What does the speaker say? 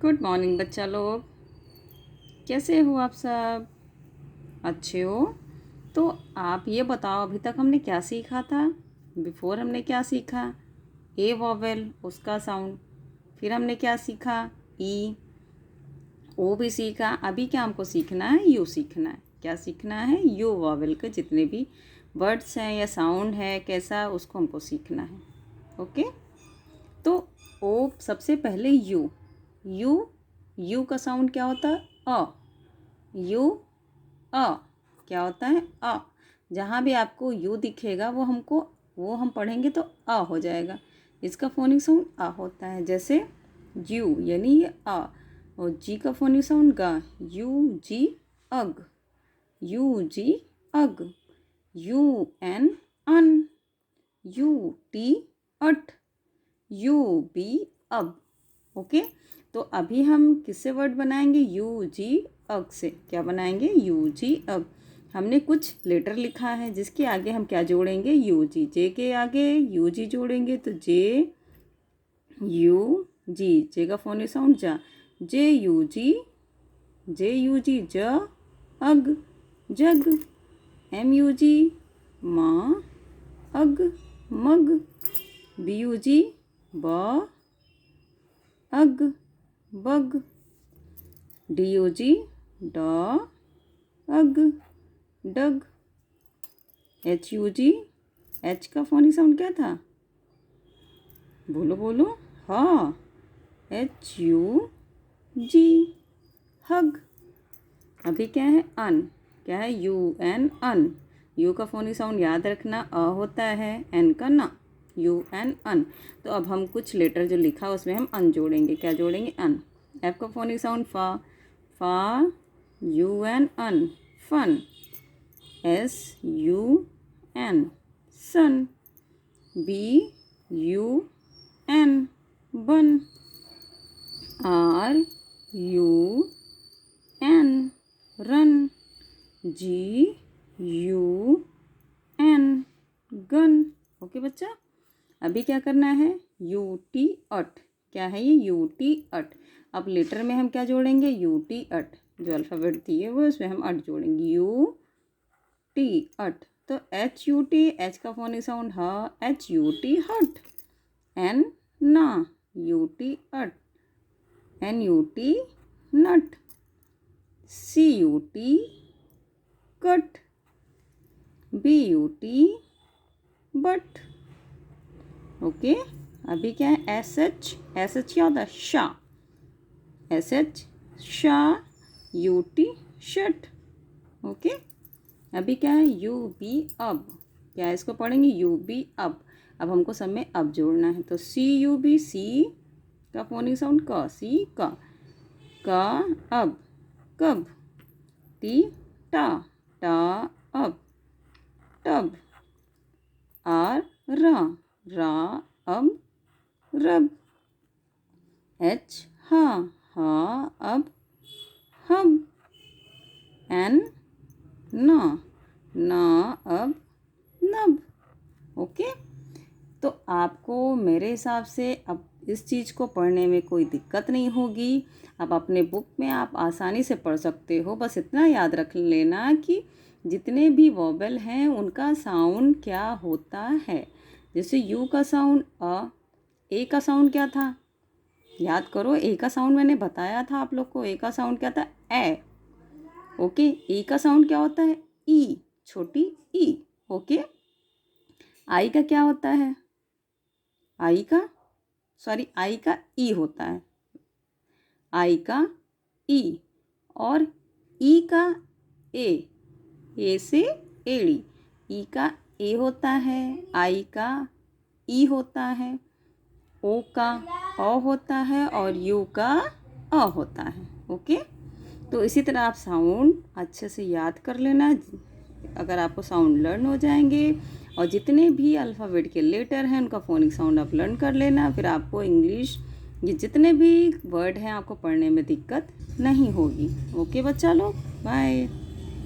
Good morning बच्चा लोग, कैसे हो आप सब? अच्छे हो? तो आप ये बताओ, अभी तक हमने क्या सीखा था? बिफोर हमने क्या सीखा? ए वॉवेल, उसका साउंड। फिर हमने क्या सीखा? ई। ओ भी सीखा। अभी क्या हमको सीखना है? यू सीखना है। क्या सीखना है? यू वॉवेल के जितने भी वर्ड्स हैं या साउंड है, कैसा, उसको हमको सीखना है। ओके। तो ओ सबसे पहले यू। यू यू का साउंड क्या होता है? अ। यू अ क्या होता है? अ। जहाँ भी आपको यू दिखेगा वो हम पढ़ेंगे तो अ हो जाएगा। इसका फोनिक साउंड अ होता है। जैसे यू यानी ये अ, और जी का फोनिक साउंड गा। U G ug. U G ug. U N un. U T ut. U B ub. Okay. तो अभी हम किससे वर्ड बनाएंगे? यू जी अग से। क्या बनाएंगे? यू जी अग। हमने कुछ लेटर लिखा है जिसके आगे हम क्या जोड़ेंगे? यू जी। जे के आगे यू जी जोड़ेंगे तो जे यू जी। जे का फोनिक साउंड जा। जे यू जी। जे यू जी ज अग जग। एम यू जी माँ अग मग। बी यू जी ब अग बग। डी यू जी ड अग डग। एच यू जी, एच का फोनिक साउंड क्या था? बोलो बोलो। हाँ, एच यू जी हग। अभी क्या है? अन। क्या है? U N un. यू का फोनिक साउंड याद रखना अ होता है, एन का ना। U N un. तो अब हम कुछ लेटर जो लिखा उसमें हम अन जोड़ेंगे। क्या जोड़ेंगे? अन। एफ का फोनिक साउंड फा। फा U N un fun. S U N sun. B U N bun. R U N run. G U N gun. Okay बच्चा, अभी क्या करना है? U T ut. क्या है ये? U T ut. अब लेटर में हम क्या जोड़ेंगे? U T ut. जो अल्फ़ाबेट दिए हुए उसमें हम अट जोड़ेंगे। U T ut. तो एच यू टी, एच का फोनिक साउंड ह। H U T hut. N ना। U T ut. N U T nut. C U T cut. B U T but. Okay. अभी क्या है? S H. S H क्या होता है? शा। एस एच शा। U T shirt. ओके। अभी क्या है? यू बी अब। क्या है? इसको पढ़ेंगे यू बी अब। अब हमको सब में अब जोड़ना है। तो सी यू बी, सी का फोनिक साउंड क। सी का अब कब। टी टा। टा अब टब। आर रा अब रब। एच हा अब हब। एन ना अब नब। ओके। तो आपको मेरे हिसाब से अब इस चीज़ को पढ़ने में कोई दिक्कत नहीं होगी। अब अपने बुक में आप आसानी से पढ़ सकते हो। बस इतना याद रख लेना कि जितने भी वॉवेल हैं उनका साउंड क्या होता है। जैसे यू का साउंड अ। ए का साउंड क्या था? याद करो, ए का साउंड मैंने बताया था आप लोग को। ए का साउंड क्या था? ए। ओके। ई का साउंड क्या होता है? ई, छोटी ई। ओके। आई का क्या होता है? आई का ई होता है। आई का ई। और ई का ए। ए से एड़ी। ई का ए होता है। आई का ई होता है। ओ का अ होता है और यू का अ होता है। ओके। तो इसी तरह आप साउंड अच्छे से याद कर लेना। अगर आपको साउंड लर्न हो जाएंगे और जितने भी अल्फ़ाबेट के लेटर हैं उनका फोनिक साउंड आप लर्न कर लेना, फिर आपको इंग्लिश ये जितने भी वर्ड हैं आपको पढ़ने में दिक्कत नहीं होगी। ओके बच्चा लोग, बाय।